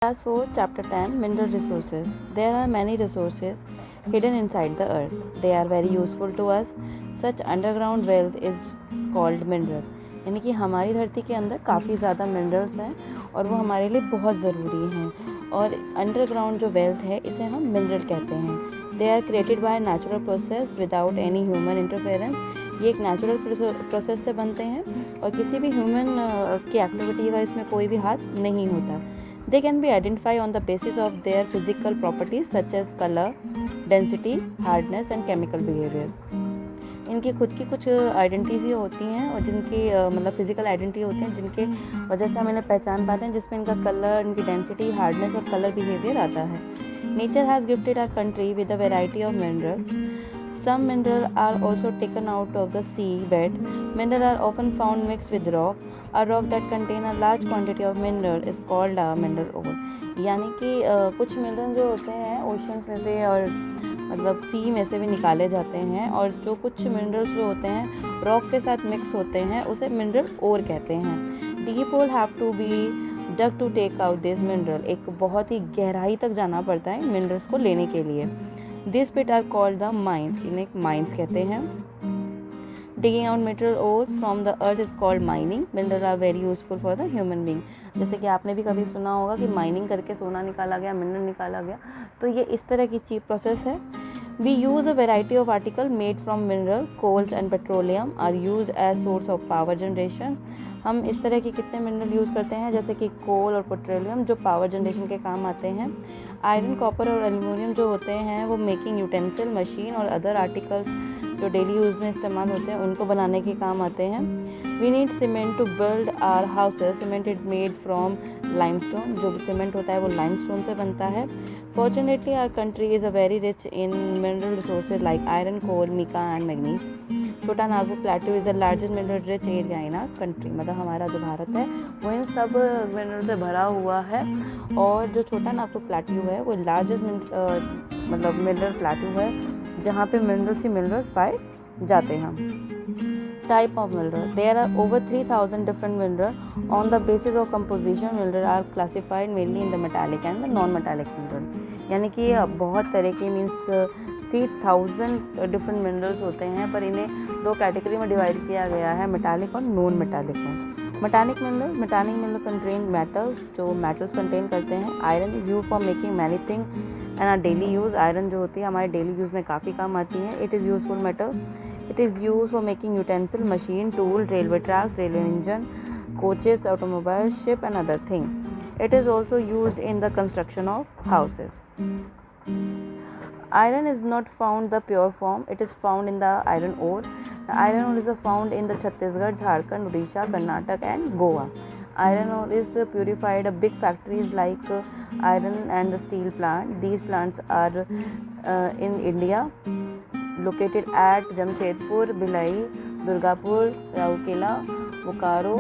Class 4, Chapter 10, Mineral Resources. There are many resources hidden inside the earth. They are very useful to us. Such underground wealth is called mineral. यानी कि हमारी धरती के अंदर काफ़ी ज़्यादा मिनरल्स हैं और वो हमारे लिए बहुत ज़रूरी हैं। और अंडरग्राउंड जो वेल्थ है इसे हम मिनरल कहते हैं। They are created by natural process without any human interference. ये एक नेचुरल प्रोसेस से बनते हैं और किसी भी ह्यूमन की एक्टिविटी का इसमें कोई भी हाथ नहीं होता। They can be identified on the basis of their physical properties such as color, density, hardness and chemical behavior. इनकी खुद की कुछ आइडेंटिटीज होती हैं और जिनकी मतलब फिजिकल आइडेंटिटी होती हैं जिनके वजह से हम इन्हें पहचान पाते हैं, जिसमें इनका कलर, इनकी डेंसिटी, हार्डनेस और कलर बिहेवियर आता है. Nature has gifted our country with a variety of minerals. Some minerals are also taken out of the sea bed. Minerals are often found mixed with rock. A rock that contains a large quantity of mineral is called a mineral ore. यानी कि कुछ mineral जो होते हैं oceans में से और मतलब सी में से भी निकाले जाते हैं, और जो कुछ मिनरल्स जो होते हैं रॉक के साथ मिक्स होते हैं उसे मिनरल ओर कहते हैं. Deep hole have to be dug to take out this mineral. एक बहुत ही गहराई तक जाना पड़ता है मिनरल्स को लेने के लिए. This pit are called the mines. इन्हें माइंस कहते हैं. Digging out mineral ores from the earth is called mining. Minerals are very useful for the human being. जैसे कि आपने भी कभी सुना होगा कि माइनिंग करके सोना निकाला गया, मिनरल निकाला गया, तो ये इस तरह की चीप प्रोसेस है. We use a variety of articles made from mineral, coals and petroleum are used as source of power generation. हम इस तरह के कितने मिनरल यूज़ करते हैं जैसे कि कोल और पेट्रोलियम जो पावर जनरेशन के काम आते हैं. आयरन, कॉपर और एल्यूमिनियम जो होते हैं वो मेकिंग यूटेंसिल, मशीन और अदर आर्टिकल्स जो डेली यूज़ में इस्तेमाल होते हैं उनको बनाने के काम आते हैं. We need cement to build our houses. Cement is made from limestone. जो सीमेंट होता है वो लाइमस्टोन से बनता है. Fortunately our country is a very rich in mineral resources like iron, coal, mica and manganese. Chota Nagpur plateau is the largest mineral rich area in our country. मतलब हमारा जो भारत है वो इन सब मिनरल से भरा हुआ है, और जो छोटा नागपुर प्लेटू है वो लार्जेस्ट मतलब मिनरल प्लेटू है जहाँ पे मिनरल्स ही मिनरल्स पाए जाते हैं. Type of mineral. There are over 3000 different mineral. On the basis of composition mineral are classified mainly in the metallic and the non metallic mineral. यानी कि बहुत तरह के मीन्स 3000 डिफरेंट मिनरल्स होते हैं, पर इन्हें दो कैटेगरी में डिवाइड किया गया है, मेटालिक और नॉन मेटालिक में. मेटालिक मिनरल कंटेन मेटल्स जो मेटल्स कंटेन करते हैं. Iron is use for making many thing and are daily use. Iron जो होती है हमारे डेली यूज़ में काफ़ी काम आती है. It is useful metal. It is use for making utensil, machine, tool, railway tracks, railway engine, coaches, automobile, ship and other thing. It is also use in the construction of houses. Iron is not found the pure form. It is found in the iron ore. The iron ore is found in the Chhattisgarh, Jharkhand, Odisha, Karnataka and Goa. Iron ore is purified at big factories like iron and the steel plant. These plants are in India, located at Jamshedpur, Bhilai, Durgapur, Raurkela, Bokaro,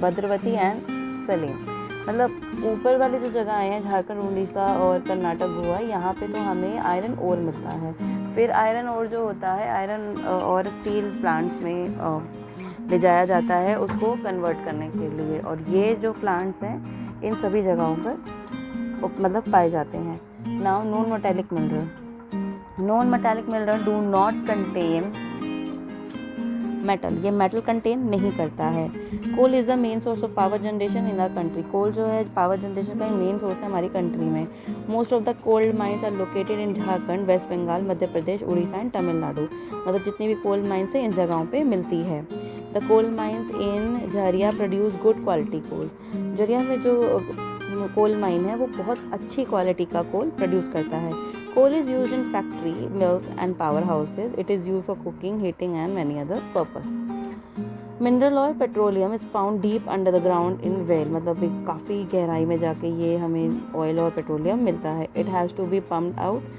Bhadravati and Salem. मतलब ऊपर वाली जो जगह हैं झारखंड, उड़ीसा और कर्नाटक, गोवा, यहाँ पे तो हमें आयरन ओर मिलता है. फिर आयरन ओर जो होता है आयरन और स्टील प्लांट्स में ले जाया जाता है उसको कन्वर्ट करने के लिए, और ये जो प्लांट्स हैं इन सभी जगहों पर मतलब पाए जाते हैं. Now non metallic mineral. Non metallic mineral do not contain metal. ये मेटल कंटेन नहीं करता है. Coal is the main source of power generation in our country. Coal जो है पावर जनरेशन का मेन सोर्स है हमारी कंट्री में. Most of the coal mines are located in Jharkhand, west Bengal, Madhya Pradesh, Orissa and Tamil Nadu. मतलब जितनी भी कोल माइंस है इन जगहों पे मिलती है. The coal mines in Jharia produce good quality coal. Jharia में जो कोल माइन है वो बहुत अच्छी क्वालिटी का कोल प्रोड्यूस करता है. Coal is used in factory, mills and powerhouses. It is used for cooking, heating and many other purpose. Mineral oil, petroleum is found deep under the ground in well. मतलब काफ़ी गहराई में जाके ये हमें ऑयल और पेट्रोलियम मिलता है. It has to be pumped out.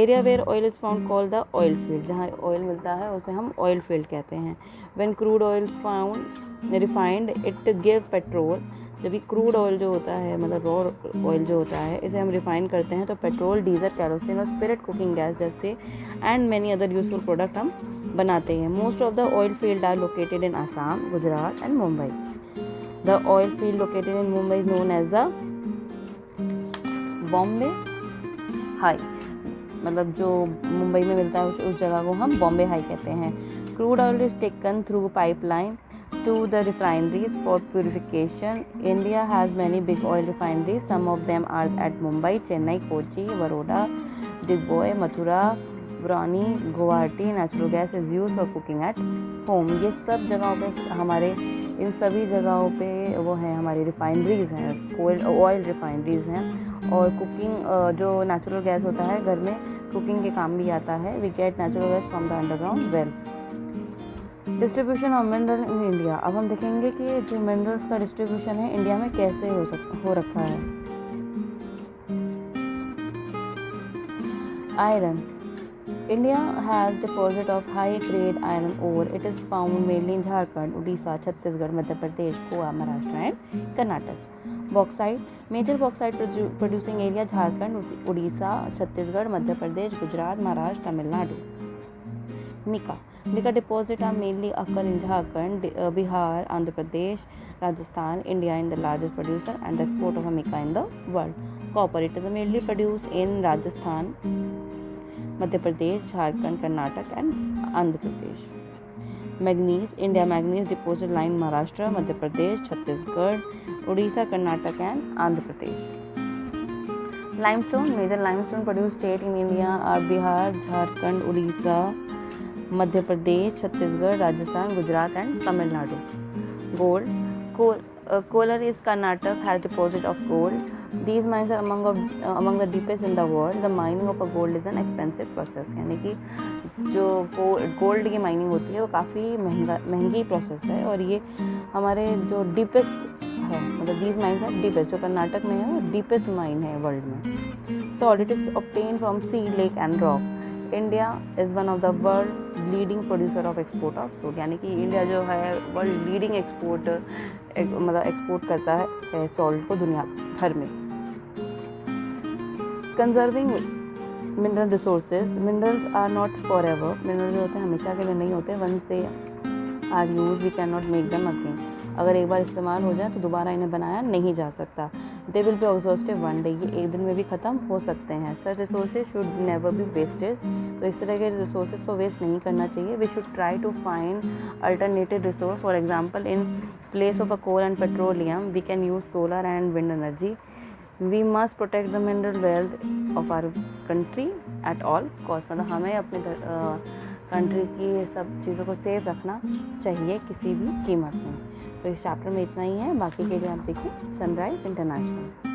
Area where oil is found called the oil field. जहाँ ऑयल मिलता है उसे हम oil field कहते हैं. When crude oil is found refined, it give petrol. जब भी क्रूड ऑयल जो होता है मतलब रॉ ऑयल जो होता है इसे हम रिफाइन करते हैं तो पेट्रोल, डीजल, कैरोसिन और स्पिरिट कुकिंग गैस जैसे and many other useful product हम बनाते हैं. Most of the oil field are located in Assam, Gujarat and Mumbai. The oil field located in Mumbai is known as the Bombay High, मतलब जो मुंबई में मिलता है उस जगह को हम बॉम्बे हाई कहते हैं। Crude oil is taken through pipeline to the refineries for purification. India has many big oil refineries. Some of them are at Mumbai, Chennai, Kochi, Baroda, Digboi, Mathura, Barauni, Guwahati. Natural gas is used for cooking at home. ये सब जगहों पे हमारे इन सभी जगहों पे वो हैं हमारी रिफाइनरीज हैं, ऑयल रिफाइनरीज हैं। और कुकिंग जो नेचुरल गैस होता है घर में कुकिंग के काम भी आता है। We get natural gas from the underground wells. Distribution of mineral in India. अब हम देखेंगे कि जो मिनरल्स का डिस्ट्रीब्यूशन है इंडिया में कैसे हो रखा है। Iron. India has deposit of high grade iron ore. It is found mainly in Jharkhand, Orissa, Chhattisgarh, Madhya Pradesh, Goa, Maharashtra and Karnataka. Bauxite. Major bauxite producing area Jharkhand, Orissa, Chhattisgarh, Madhya Pradesh, Gujarat, Maharashtra, Tamil Nadu. Mica deposit are mainly occur in Jharkhand, Bihar, Andhra Pradesh, Rajasthan. India is the largest producer and the export of mica in the world. Copper, it is mainly produced in Rajasthan, Madhya Pradesh, Jharkhand, Karnataka and Andhra Pradesh. Manganese, India manganese deposit line Maharashtra, Madhya Pradesh, Chhattisgarh, Odisha, Karnataka and Andhra Pradesh. Limestone, major limestone produced state in India are Bihar, Jharkhand, Odisha, Madhya Pradesh, Chhattisgarh, Rajasthan, Gujarat and Tamil Nadu. Gold. Kolar is Karnataka has deposit of gold. These mines are among the deepest in the world. The mining of a gold is an expensive process, यानी कि जो gold की mining होती है वो काफ़ी महंगी process है। और ये हमारे जो डीपेस्ट है, मतलब दीज माइंस आर डीपेस्ट, जो कर्नाटक में है वो डीपेस्ट माइन है वर्ल्ड में। Salt, it is obtain from sea, lake and rock. India is one of the world leading producer of export of salt, यानी कि इंडिया जो है वर्ल्ड लीडिंग मतलब एक्सपोर्ट करता है सॉल्ट को दुनिया भर में। Conserving mineral resources. Minerals are not forever. Mineral जो होते हैं हमेशा के लिए नहीं होते। Once they are use we can not make them again. अगर एक बार इस्तेमाल हो जाए तो दोबारा इन्हें बनाया नहीं जा सकता। They will be exhaustive one day, ये एक दिन में भी ख़त्म हो सकते हैं। Such resources should never be wasted, तो इस तरह के रिसोर्सेज को वेस्ट नहीं करना चाहिए। We should try to find alternative resource. For example, in place of a coal and petroleum we can use solar and wind energy. We must protect the mineral wealth of our country at all cost, मतलब हमें अपने country की सब चीज़ों को safe रखना चाहिए किसी भी कीमत में। तो इस चैप्टर में इतना ही है, बाकी के लिए आप देखिए सनराइज इंटरनेशनल।